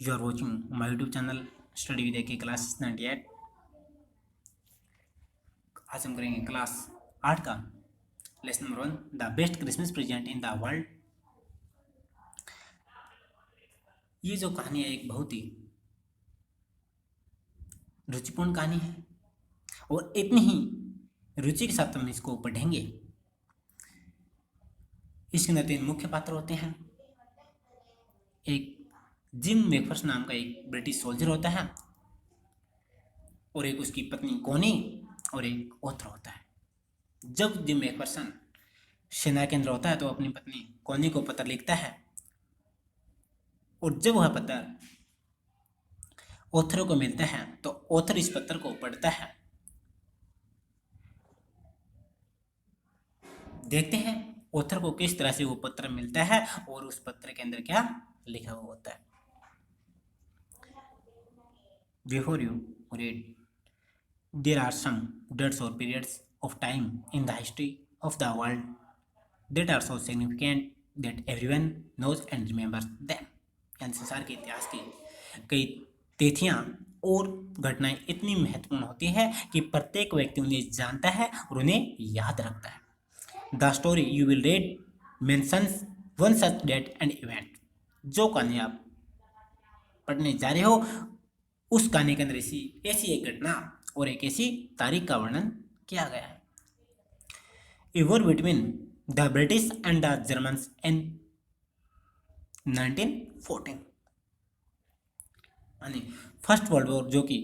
You are watching my YouTube channel Study with AK Class 98। आज हम करेंगे class 8 का lesson number 1 the best Christmas present in the world. ये जो कहानी है एक बहुत ही रुचिपूर्ण कहानी है और इतनी ही रुचि के साथ हम इसको पढ़ेंगे। इसके अंदर 3 मुख्य पात्र होते हैं। एक जिम मेफर्स नाम का एक ब्रिटिश सोल्जर होता है और एक उसकी पत्नी कोनी और एक ऑथर होता है। जब जिम मेफरसन सेना के अंदर होता है तो अपनी पत्नी कोनी को पत्र लिखता है और जब वह पत्र ऑथर को मिलता है तो ऑथर इस पत्र को पढ़ता है। देखते हैं ऑथर को किस तरह से वो पत्र मिलता है और उस पत्र के अंदर क्या लिखा हुआ होता है। Before you read, there are some dates or periods of time in the history of the world that are so significant that everyone knows and remembers them। यानी संसार के इतिहास की कई तिथियां और घटनाएं इतनी महत्वपूर्ण होती है कि प्रत्येक व्यक्ति उन्हें जानता है और उन्हें याद रखता है। The story you will read mentions one such date and event. जो कहानी आप पढ़ने जा रहे हो उस कहानी के अंदर ऐसी एक घटना और एक ऐसी तारीख का वर्णन किया गया है। A war between the British and the Germans in 1914 यानी फर्स्ट वर्ल्ड वॉर जो कि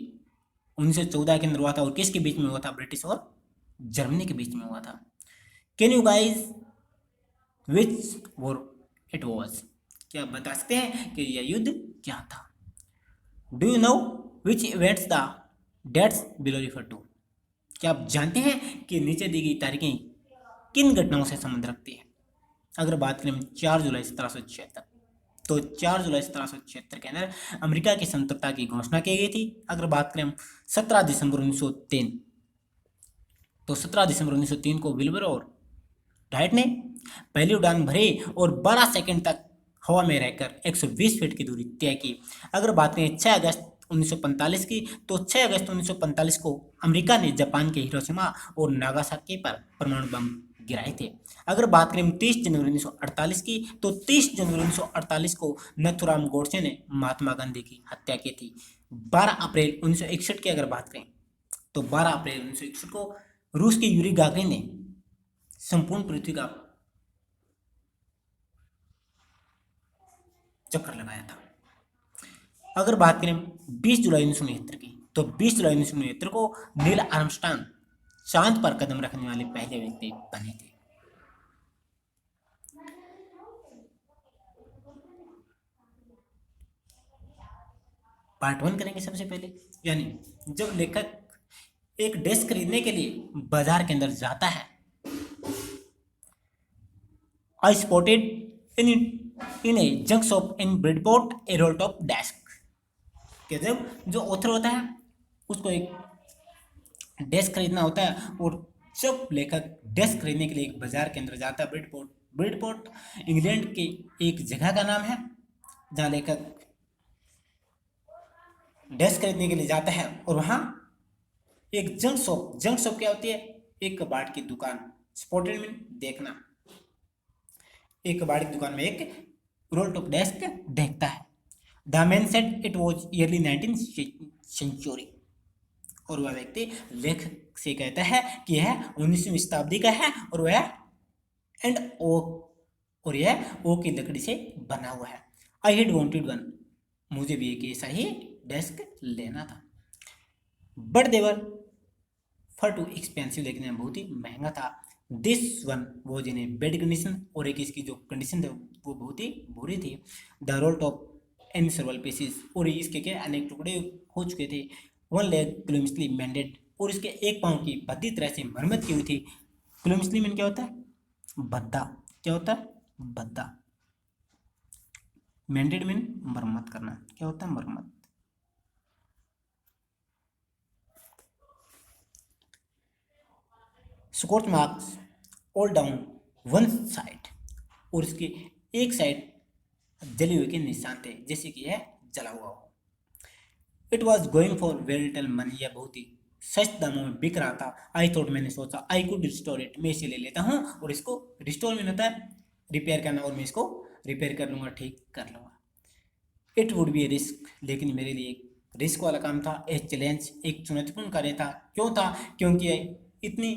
1914 के अंदर हुआ था और किसके बीच में हुआ था? ब्रिटिश और जर्मनी के बीच में हुआ था। Can you guys which war it was? क्या आप बता सकते हैं कि यह युद्ध क्या था? Do you know which events the dates below refer to? क्या आप जानते हैं कि नीचे दी गई तारीखें किन घटनाओं से संबंध रखती है? अगर बात करें 4 जुलाई 1776 तो 4 जुलाई 1776 के अंदर अमेरिका की स्वतंत्रता की घोषणा की गई थी। अगर बात करें 17 दिसंबर 1903 तो 17 दिसंबर 1903 को विल्बर और राइट ने पहली उड़ान भरी और 12 सेकंड तक हवा में रहकर 120 फीट की दूरी तय की। अगर बात करें 6 अगस्त 1945 की तो 6 अगस्त 1945 को अमेरिका ने जापान के हिरोशिमा और नागासाकी पर परमाणु बम गिराए थे। अगर बात करें 30 जनवरी 1948 की तो 30 जनवरी 1948 को नथुराम गोडसे ने महात्मा गांधी की हत्या की थी। 12 अप्रैल 1961 की अगर बात करें तो 12 अप्रैल 1961 को रूस के यूरी गागरिन ने संपूर्ण पृथ्वी का चक्कर लगाया था। अगर बात करें 20 जुलाई 1969 की तो 20 जुलाई 1969 को नील आर्मस्ट्रांग चांद पर कदम रखने वाले पहले व्यक्ति बने थे। पार्ट 1 करेंगे सबसे पहले। यानी जब लेखक एक डेस्क खरीदने के लिए बाजार के अंदर जाता है, आई spotted in A junk shop in Bridport A role top desk. कि जब जो ऑथर होता है उसको एक डेस्क खरीदना होता है और जब लेखक डेस्क खरीदने के लिए एक बाजार के अंदर जाता है ब्रिडपोर्ट इंग्लैंड के एक जगह का नाम है जहाँ लेखक डेस्क खरीदने के लिए जाता है और वहाँ एक जंक शॉप क्या होती है? एक कबाड़ की दुकान। स्पॉटेड मीन देखना। एक कबाड़ की दुकान में एक रोल टॉप डेस्क देखता है। The man said it was early 19th century. और वह व्यक्ति लेखक से कहता है कि यह 19वीं शताब्दी का है और वह एंड ओक और यह ओक की लकड़ी से बना हुआ है। I had wanted one. मुझे भी एक ऐसा ही डेस्क लेना था। But they were far too expensive, लेकिन बहुत ही महंगा था। This one was in a bad condition और एक इसकी जो कंडीशन थी वो बहुत ही बुरी थी। The role top in several pieces और इसके के अनेक टुकड़े हो चुके थे। वन लेग प्लूमिसली मेंडेड और इसके एक पाँव की भद्दी तरह से मरम्मत की हुई थी। प्लूमिसली मीन क्या होता है? भद्दा। क्या होता है? भद्दा। मेंडेड मीन मरम्मत करना। क्या होता है? मरम्मत। Scotch marks all down one side और इसके एक साइड जले हुए के निशान थे जैसे कि यह जला हुआ हो। It was going for very little money, यह बहुत ही सस्ते दामों में बिक रहा था। आई थॉट, मैंने सोचा, आई कुड रिस्टोर इट, मैं इसे ले लेता हूँ और इसको रिस्टोर में होता है रिपेयर करना, और मैं इसको रिपेयर कर लूँगा, ठीक कर लूँगा। It would be A risk, लेकिन मेरे लिए एक रिस्क वाला काम था। ए चैलेंज, एक चुनौतीपूर्ण कार्य था। क्यों था? क्योंकि इतनी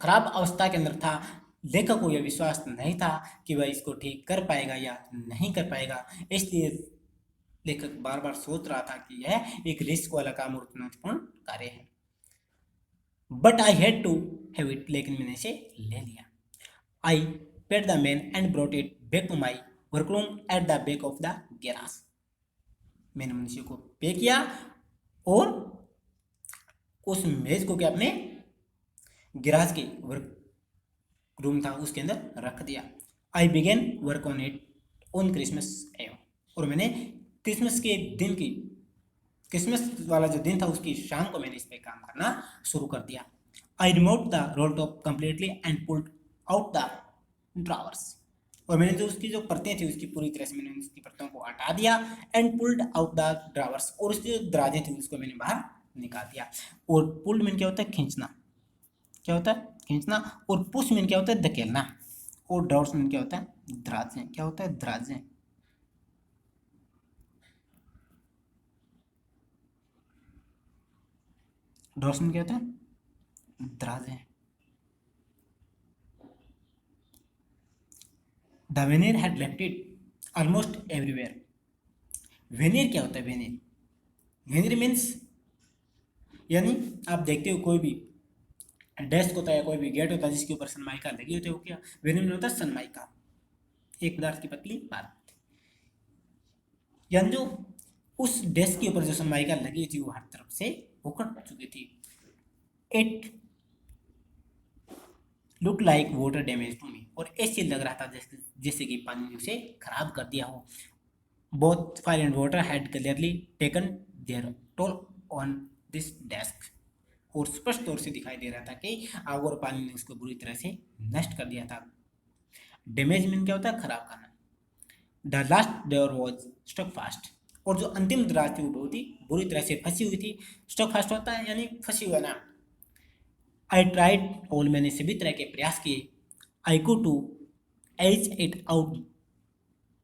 खराब अवस्था के अंदर था, लेखक को यह विश्वास नहीं था कि वह इसको ठीक कर पाएगा या नहीं कर पाएगा। इसलिए लेखक बार बार सोच रहा था कि यह एक रिस्क वाला काम और चुनौतीपूर्ण कार्य है। But I had to have it, लेकिन मैंने इसे ले लिया। I paid the man and brought it back to my workroom at the back of the garage. मैंने मनुष्य को पे किया और उस मेज को क्या अपने गैराज के वर्क रूम था उसके अंदर रख दिया। I began work on it on Christmas Eve, और मैंने क्रिसमस के दिन की, क्रिसमस वाला जो दिन था उसकी शाम को मैंने इस पे काम करना शुरू कर दिया। I remove the role top completely and pulled out the drawers, और मैंने जो उसकी जो परतें थी उसकी पूरी तरह से मैंने उसकी परतों को हटा दिया। And pulled out the drawers, और उसकी जो दराजें थी उसको मैंने बाहर निकाल दिया। और पुल्ड मीन क्या होता है? खींचना। क्या होता है? खींचना। और पुश मीन क्या होता है? धकेलना। और ड्रावर्स मीन क्या होता है? दराजें। क्या होता है? दराजें। ड्रावर्स मीन क्या होता है? दराजें। The veneer had left it almost everywhere. Veneer क्या होता है? वेनियर, वेनियर मीन्स, यानी आप देखते हो कोई भी डेस्क होता है, कोई भी गेट होता है जिसके ऊपर सनमाइका लगी होती है, वो क्या वेनियर होता है? सनमाइका, एक पदार्थ की पतली परत, यानी जो उस डेस्क के ऊपर जो सनमाइका लगी थी वो हर तरफ से उखड़ चुकी थी। It look like water damage to me, और ऐसे लग रहा था जैसे कि पानी ने उसे खराब कर दिया हो। Both fire and water had clearly taken their toll on this desk, और स्पष्ट तौर से दिखाई दे रहा था कि आग और पानी ने उसको बुरी तरह से नष्ट कर दिया था। डैमेज मीन क्या होता है? खराब करना। The last door was stuck fast, और जो अंतिम दराज थी वो बहुत ही बुरी तरह से फंसी हुई थी। स्टक फास्ट होता है यानी फंसी हुआ ना। आई ट्राइड ऑल, मैंने सभी तरह के प्रयास किए। I go to ease it out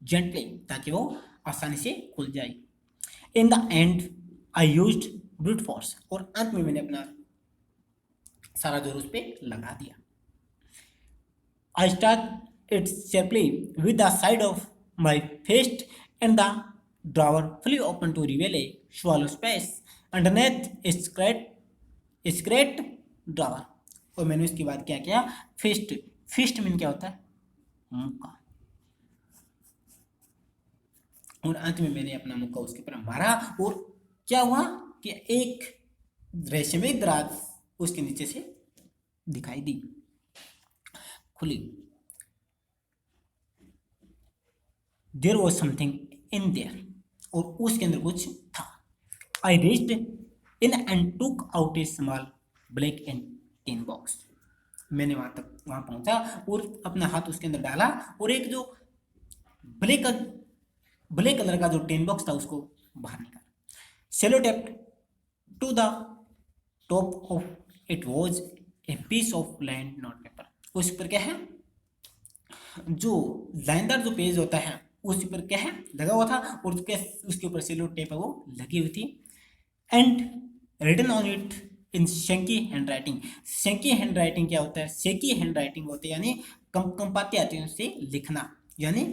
gently, ताकि वो आसानी से खुल जाए। In the end I used brute force, और अंत में मैंने अपना सारा जोर उस पर लगा दिया। I start it sharply with the side of my fist, and the drawer fully open to reveal a swallow space underneath its great drawer. और मैंने उसके बाद क्या किया? फिस्ट, फिस्ट मीन क्या होता है? मुक्का। और अंत में मैंने अपना मुक्का उसके ऊपर मारा, और क्या हुआ कि एक रेशमी दराज उसके नीचे से दिखाई दी, खुली। There was something in there, और उसके अंदर कुछ था। I reached in and took out a small black and tin box. मैंने वहां पहुंचा और अपना हाथ उसके अंदर डाला, और एक जो ब्लैक ब्लैक कलर का जो टिन बॉक्स था उसको बाहर निकाला। Sellotaped to the top of it was a piece of line note paper. उस पर क्या है? जो लाइनदार जो पेज होता है उस पर क्या है? लगा हुआ था, और उसके ऊपर सेलो टेप है वो लगी हुई थी। And written on it in shaky handwriting. Shaky handwriting क्या होता है? शेकी हैंड राइटिंग होती है यानी कंपाते आते हैं उससे लिखना, यानी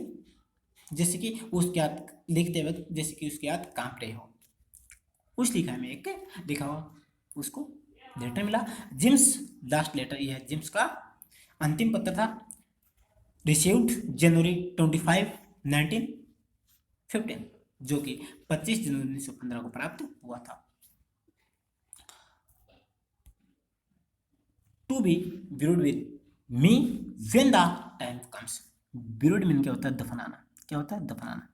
जैसे कि उसके हाथ लिखते वक्त जैसे कि उसके हाथ कांप रहे हो, कुछ लिखा है। मैं एक लिखा हुआ उसको लेटर मिला, जिम्स लास्ट लेटर, यह जिम्स का अंतिम पत्र था। रिसीव्ड जनवरी 25, 1915, जो कि 25 जनवरी 1915 को प्राप्त हुआ था। To be buried with me when the time comes. Buried mean क्या होता है? दफनाना। क्या होता है? दफनाना,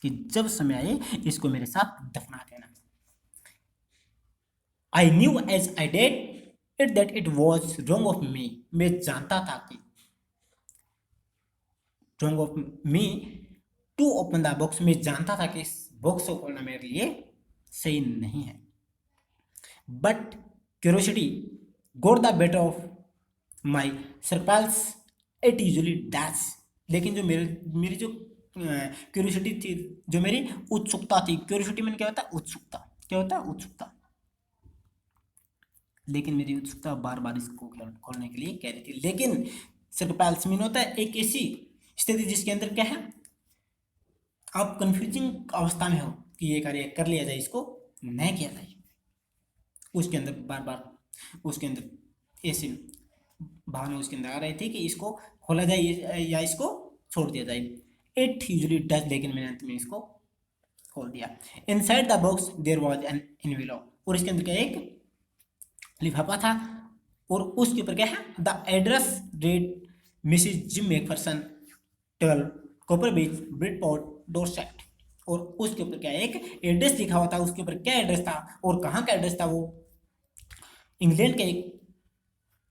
कि जब समय आए इसको मेरे साथ दफना देना। I knew as I did it that it was wrong of me. मैं जानता था कि wrong of me to open the box, मैं जानता था कि इस बॉक्स को खोलना मेरे लिए सही नहीं है, but curiosity goat the better of my circles, it usually dash. लेकिन जो मेरी जो क्यूरियोसिटी थी, जो मेरी उत्सुकता थी, क्यूरियोसिटी में क्या होता है, उत्सुकता, क्या होता है, उत्सुकता। लेकिन मेरी उत्सुकता बार बार इसको खोलने के लिए कह रही थी, लेकिन सर्कल्स मीन होता है एक ऐसी स्थिति जिसके अंदर क्या है, आप कंफ्यूजिंग अवस्था में हो कि ये कार्य कर लिया जाए, इसको नहीं किया जाए, उसके अंदर बार बार उसके अंदर ऐसी भावना उसके अंदर आ रही थी कि इसको खोला जाए या इसको छोड़ दिया जाए। इट यूजली डज, लेकिन मैंने अंत में इसको खोल दिया। Inside the box there was an envelope, और इसके अंदर क्या एक लिफाफा था, और उसके ऊपर क्या है, the address red Mrs gym McPherson 12 copper beach Bridport Dorset, और उसके ऊपर क्या एक एड्रेस लिखा हुआ था। उसके ऊपर क्या एड्रेस था और कहाँ का एड्रेस था, वो इंग्लैंड के एक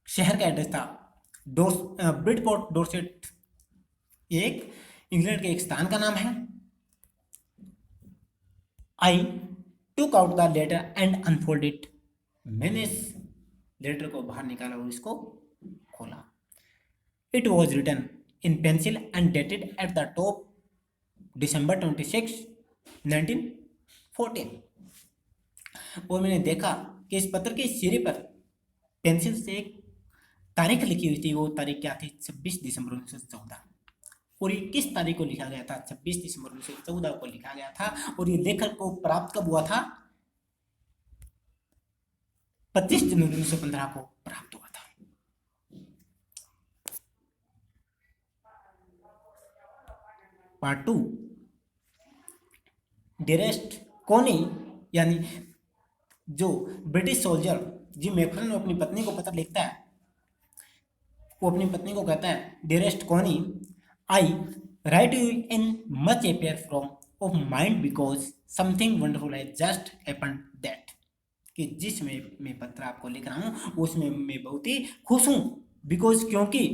शहर का एड्रेस था, ब्रिडपोर्ट डोरसेट, एक इंग्लैंड के एक स्थान का नाम है। I took out the letter and unfold it, मैंने इस लेटर को बाहर निकाला और इसको खोला। It was written in pencil and dated at the top December 26, 1914, और मैंने देखा कि इस पत्र के सिरे पर पेंसिल से एक तारीख लिखी हुई थी। वो तारीख क्या थी, 26 दिसंबर 1914, और ये किस तारीख को लिखा गया था, 26 दिसंबर 1914 को लिखा गया था, और ये लेखक को प्राप्त कब हुआ था, 25 जनवरी 1915 को प्राप्त हुआ था। पार्ट 2, डियरेस्ट कोनी, यानी जो ब्रिटिश सोल्जर जिम मैकफरसन अपनी पत्नी को पत्र लिखता है, वो अपनी पत्नी को कहता है, dearest Connie, I write you in much affair from of mind because something wonderful है जस्ट हैपेंड दैट, कि जिसमें मैं पत्र आपको लिख रहा हूँ उसमें मैं बहुत ही खुश हूँ, बिकॉज क्योंकि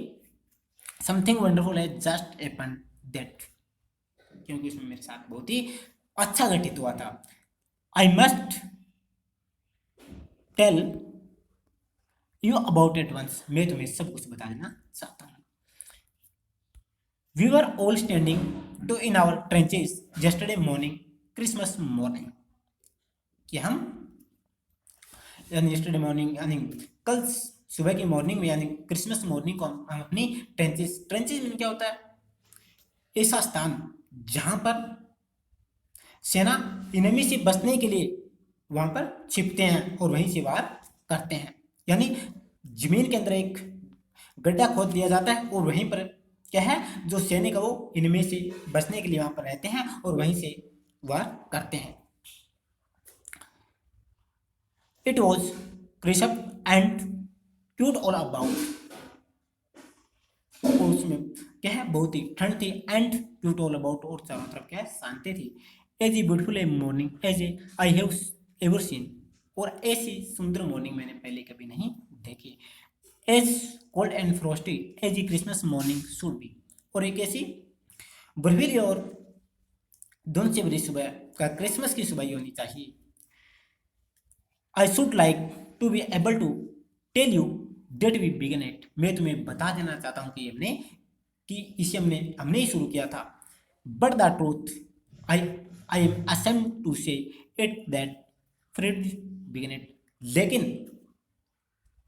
समथिंग वंडरफुल है जस्ट हैपेंड दैट, क्योंकि उसमें मेरे साथ बहुत ही अच्छा घटित हुआ था। I must tell you about it once, मैं तुम्हें सब कुछ बता देना चाहता हूँ। We were all standing to in our trenches yesterday morning Christmas morning, कि हम यानी यस्टरडे मॉर्निंग यानी कल सुबह की मॉर्निंग में, यानी क्रिसमस मॉर्निंग को हम अपनी ट्रेंचेस, ट्रेंचेस में क्या होता है, ऐसा स्थान जहां पर सेना इनमी से बचने के लिए वहां पर छिपते हैं और वहीं से वार करते हैं, यानी जमीन के अंदर एक गड्ढा खोद दिया जाता है और वहीं पर क्या है, जो सैनिक है वो इनमें से बचने के लिए वहां पर रहते हैं और वहीं से वार करते हैं। It was crisp and cute all about, और उसमें क्या है, बहुत ही ठंड थी, एंड क्यूट ऑल अबाउट, और चारों तरफ क्या है, शांति थी। As a beautiful a morning as a I have ever seen, और ऐसी सुंदर मॉर्निंग मैंने पहले कभी नहीं देखी। As cold and frosty as a Christmas morning should be, और एक ऐसी बर्फीली और धुंध से भरी सुबह का क्रिसमस की सुबह होनी चाहिए। I should like to be able to tell you that we began it, मैं तुम्हें बता देना चाहता हूँ कि इसे हमने ही शुरू किया था। But the truth I I am ashamed to say it that Fred began it,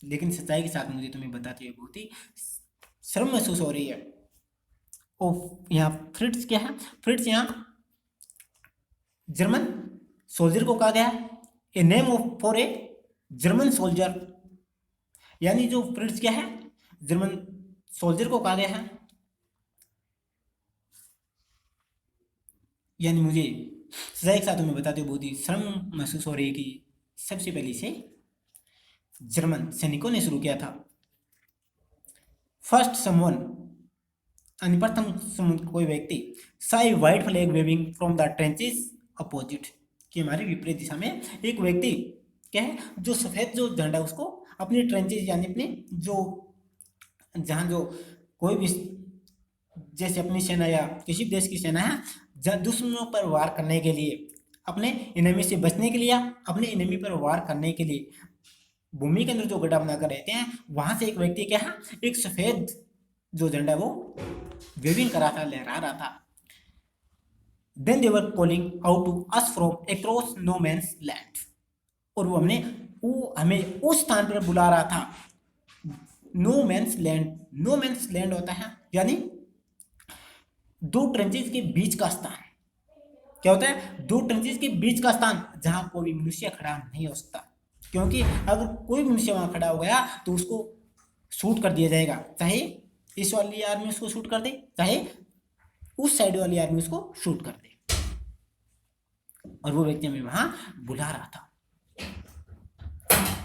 लेकिन सच्चाई के साथ मुझे तुम्हें बताते हुए बहुत ही शर्म महसूस हो रही है। और यहाँ फ्रिट्स क्या है, फ्रिट्स यहाँ जर्मन सोल्जर को कहा गया है, a name of for a German soldier, यानी जो फ्रिट्स क्या है, जर्मन सोल्जर को कहा गया है। यानी मुझे सच्चाई के साथ तुम्हें बताते हुए बहुत ही शर्म महसूस हो रही है कि सबसे पहले से जर्मन सैनिकों ने शुरू किया था। फर्स्ट समवन, यानी प्रथम कोई व्यक्ति, saw white flag waving from the trenches opposite, कि हमारी विपरीत दिशा में एक व्यक्ति क्या है, जो सफेद जो झंडा उसको अपनी ट्रेंचेस, यानी अपनी जो जहाँ जो कोई भी जैसे अपनी सेना या किसी देश की सेना है दुश्मनों पर वार करने के लिए, अपने इनेमी से बचने के लिए, अपने इनेमी पर वार करने के लिए भूमि के अंदर जो गड्ढा बनाकर रहते हैं, वहां से एक व्यक्ति क्या है, एक सफेद जो झंडा वो वेविंग करा था, लहरा रहा था। Then they were calling out to us from across no man's land, और वो हमें उस स्थान पर बुला रहा था। No man's land, no man's land होता है यानी दो ट्रेंचेस के बीच का स्थान। क्या होता है? दो ट्रेंचेस के बीच का स्थान जहां कोई मनुष्य खड़ा नहीं हो सकता, क्योंकि अगर कोई मनुष्य वहां खड़ा हो गया तो उसको शूट कर दिया जाएगा, चाहे इस वाली आर्मी उसको शूट कर दे, चाहे उस साइड वाली आर्मी उसको शूट कर दे। और वो व्यक्ति हमें वहां बुला रहा था।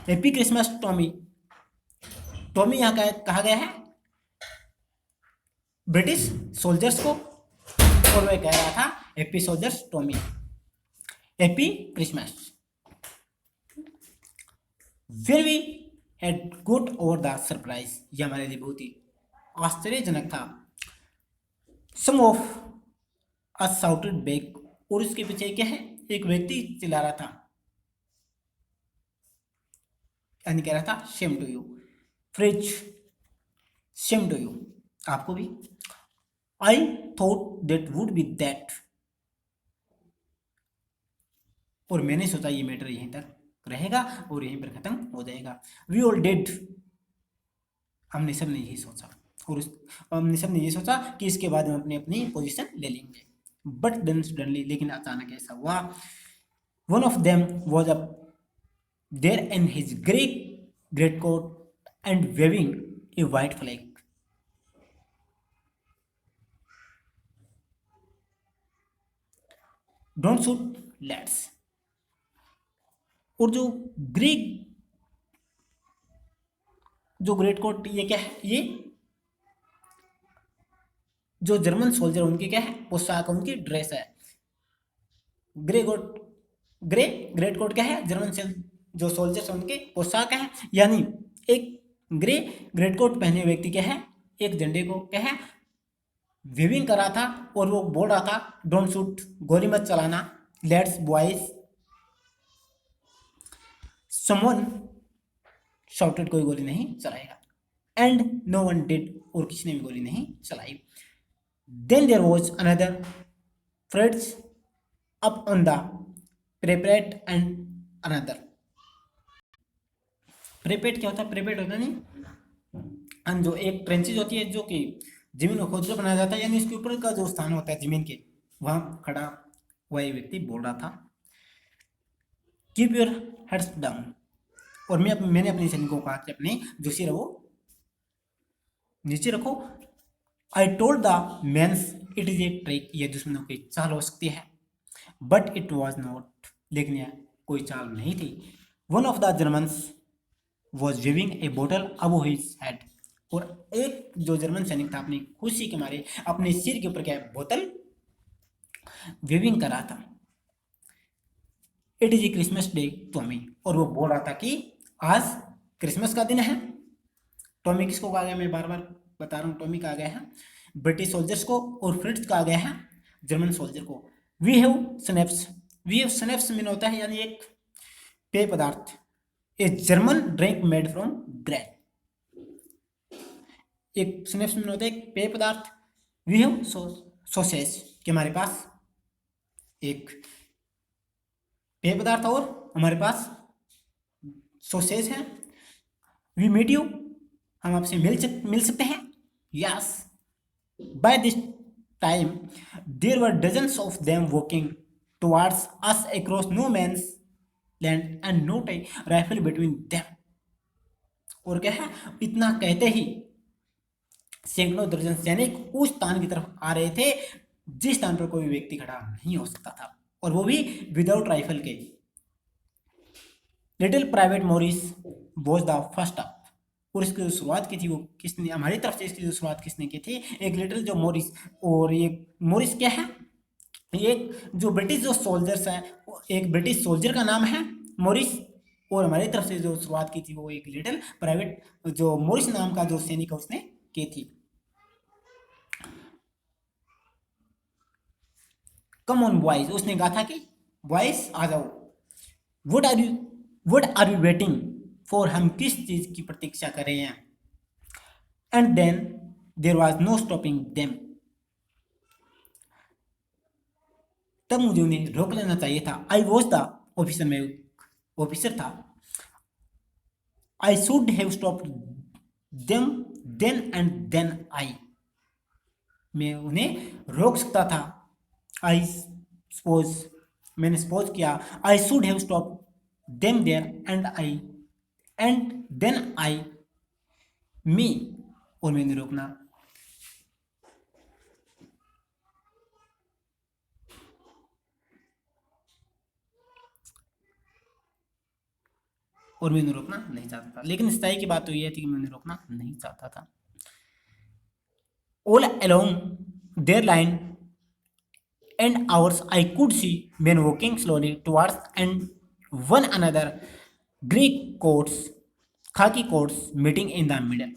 Happy Christmas Tommy. टॉमी यहाँ कहा गया है ब्रिटिश सोल्जर्स को, और वह कह रहा था happy soldiers Tommy, happy Christmas. फिर we had got over the surprise, ये हमारे लिए बहुत ही आश्चर्यजनक था। Some of us shouted back, और उसके पीछे क्या है, एक व्यक्ति चिल्ला रहा था, यानी कह रहा था shame to you Fritz, shame to you, आपको भी। I thought that would be that, और मैंने सोचा ये मैटर यहीं तक रहेगा और यहीं पर खत्म हो जाएगा। वी ऑल डिड, हमने सब ने यही सोचा, और हमने सब ने ये सोचा कि इसके बाद हम अपनी अपनी पोजीशन ले लेंगे। बट देन सडनली, लेकिन अचानक ऐसा हुआ, one of them was up there in his great coat and waving a white flag. Don't shoot let's, और जो ग्रेट कोट, ये क्या है, ये जो जर्मन सोल्जर उनकी क्या है पोशाक, उनकी ड्रेस है। ग्रे ग्रेट कोट क्या है, जर्मन से जो सोल्जर्स उनके पोशाक है, यानी एक ग्रे ग्रेट कोट पहने व्यक्ति क्या है, एक झंडे को क्या है वेविंग कर रहा था, और वो बोल रहा था डोंट शूट, गोली मत चलाना, लेट्स बॉयज। समवन शाउटेड, कोई गोली नहीं चलाएगा, एंड नो वन डिड, और किसी ने भी गोली नहीं चलाई। Then there was another Fred's up on the parapet and another. Parapet क्या होता है? प्रेपेट होता नहीं, जो एक ट्रेंचेज होती है जो कि जमीन को खोदकर बनाया जाता है, यानी इसके ऊपर का जो स्थान होता है जमीन के, वहां खड़ा वही व्यक्ति बोल रहा था कीप योर हेड्स डाउन, और मैंने अपने सैनिकों को कहा कि अपने जो सिर वो नीचे रखो। I told the mens it is a trick, ये दुश्मनों की चाल हो सकती है, बट इट वॉज नॉट, लेकिन यह कोई चाल नहीं थी। One of the Germans was waving a bottle above his head, और एक जो जर्मन सैनिक था अपनी खुशी के मारे अपने सिर के ऊपर क्या बोतल वेविंग कर रहा था। It is A Christmas day Tommy, और वो बोल रहा था कि आज क्रिसमस का दिन है। टॉमी किसको कहा गया, मैं बार बार बता रहा हूँ, टॉमी कहा गया है ब्रिटिश सोल्जर्स को, और फ्रिट्ज कहा गया है जर्मन सोल्जर को। We have schnapps, we have schnapps mean होता है यानी एक पेय पदार्थ, a German drink made from grain. एक स्नैप्स मीन होता है एक पेय पदार्थ। वी हैव सॉसेज, कि हमारे पास एक पेय पदार्थ और हमारे पास सॉसेज है। वी मीट यू, हम आपसे मिल सकते हैं। Yes, by this time there were dozens of them walking towards us across no man's land and not a rifle between them. और क्या है, इतना कहते ही सैकड़ों दर्जन सैनिक उस स्थान की तरफ आ रहे थे जिस स्थान पर कोई व्यक्ति खड़ा नहीं हो सकता था, और वो भी विदाउट राइफल के। Little private Morris was the first up, और इसकी जो शुरुआत की थी वो किसने, हमारी तरफ से इसकी जो शुरुआत किसने की थी, एक लिटिल जो मॉरिस। और ये मॉरिस क्या है, ये जो ब्रिटिश जो सोल्जर्स हैं, एक ब्रिटिश सोल्जर का नाम है मॉरिस, और हमारी तरफ से जो शुरुआत की थी वो एक लिटिल प्राइवेट जो मॉरिस नाम का जो सैनिक है उसने की थी। कम ऑन बॉयज, उसने कहा था कि बॉयज आ जाओ। What are you waiting for, हम किस चीज की प्रतीक्षा कर रहे हैं। And then there was no stopping them, तब मुझे उन्हें रोक लेना चाहिए था। आई वॉज द ऑफिसर, में ऑफिसर था। I should have stopped them then and then I, मैं उन्हें रोक सकता था। आई सपोज, मैंने सपोज किया। I should have stop them there and then I me, और मैंने रोकना। और मैंने रोकना नहीं चाहता था, लेकिन सच्चाई की बात तो यह थी कि मैंने रोकना नहीं चाहता था। All along their line and hours I could see men walking slowly towards and one another, Greek coats, खाकी quotes meeting in the middle.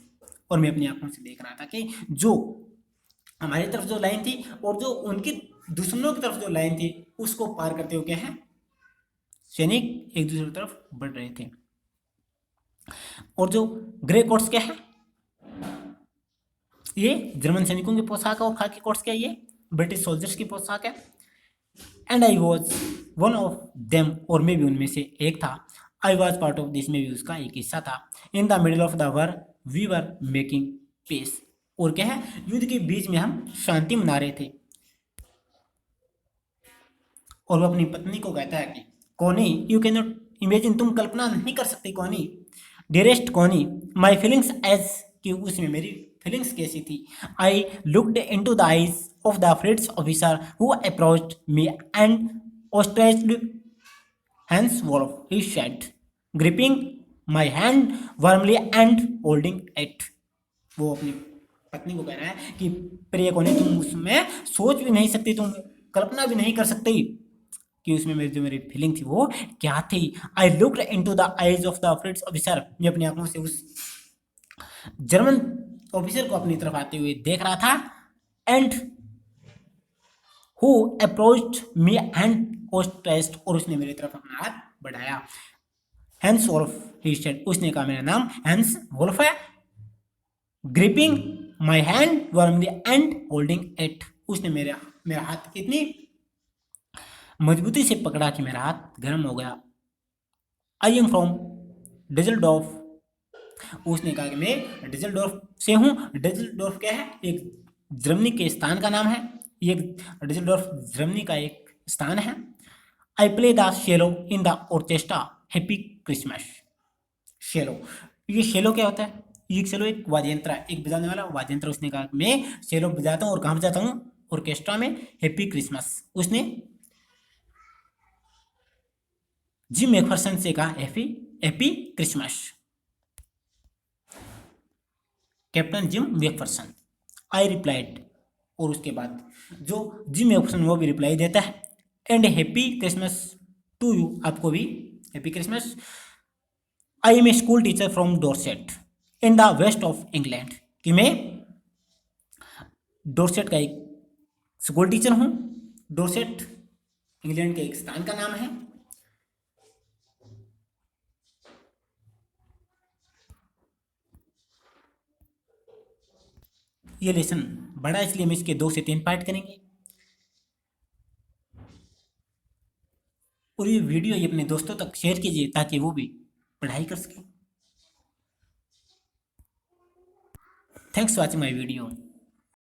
और मैं अपनी आंखों से देख रहा था कि जो हमारी तरफ जो लाइन थी और जो उनकी दुश्मनों की तरफ जो लाइन थी, उसको पार करते हुए क्या है, सैनिक एक दूसरे की तरफ बढ़ रहे थे। और जो ग्रे कोट्स क्या है, ये जर्मन सैनिकों की पोशाक है, और खाकी कोट्स क्या है, ये ब्रिटिश सोल्जर्स की पोशाक है। And I was one of them, और मैं भी उनमें से एक था। I was part of this, में भी उसका एक हिस्सा था। In the middle of the war we were making peace, और क्या है, युद्ध के बीच में हम शांति मना रहे थे। और वो अपनी पत्नी को कहता है कि कोनी, यू कैन नॉट इमेजिन, तुम कल्पना नहीं कर सकती कोनी, डियरेस्ट कोनी, माई फीलिंग्स एज, कि उसमें मेरी फीलिंग्स कैसी थी। I looked into the eyes of the Fritz officer who approached me and outstretched hands Wolf, he said, gripping my hand warmly and holding it. वो अपनी पत्नी को कह रहा है कि प्रिय कोने, तुम उसमें सोच भी नहीं सकती, तुम कल्पना भी नहीं कर सकती कि उसमें मेरी फीलिंग थी वो क्या थी। I looked into the eyes of the फ्रिट्स officer, मैं अपनी आंखों से उस जर्मन ऑफिसर को अपनी तरफ आते हुए देख रहा था। And who approached me and outstretched, और उसने मेरी तरफ अपना हाथ बढ़ाया। हैंस वोल्फ, he said, उसने कहा मेरा नाम हैंस वोल्फ है। Gripping my hand warmly and holding it, उसने मेरा हाथ इतनी मजबूती से पकड़ा कि मेरा हाथ गर्म हो गया। आई एम फ्रॉम डिजलडॉर्फ, उसने कहा कि मैं डिजलडॉर्फ से हूँ। डिजलडॉर्फ क्या है, एक जर्मनी के स्थान का नाम है। ये डिजलडॉर्फ जर्मनी का एक स्थान है। I play the shallow in the orchestra, happy Christmas. Shallow, ये शेलो क्या होता है, ये शेलो एक वाद्य यंत्र है, एक बजाने वाला वाद्य यंत्र। उसने कहा मैं शेलो बजाता हूँ, और कहाँ बजाता हूँ, ऑर्केस्ट्रा में, हैप्पी क्रिसमस। उसने जिम मैकफरसन से कहा happy Christmas, captain gym McPherson. I replied, और उसके बाद जो जिम मैकफरसन वो भी रिप्लाई देता है, and happy Christmas to you, आपको भी happy Christmas. I am a school teacher from Dorset in the west of England, कि मैं डोरसेट का एक स्कूल टीचर हूँ। डोरसेट इंग्लैंड के एक स्थान का नाम है। ये लेसन बड़ा है, इसलिए हम इसके 2 से 3 पार्ट करेंगे। और ये वीडियो ये अपने दोस्तों तक शेयर कीजिए ताकि वो भी पढ़ाई कर सकें। Thanks for watching my video.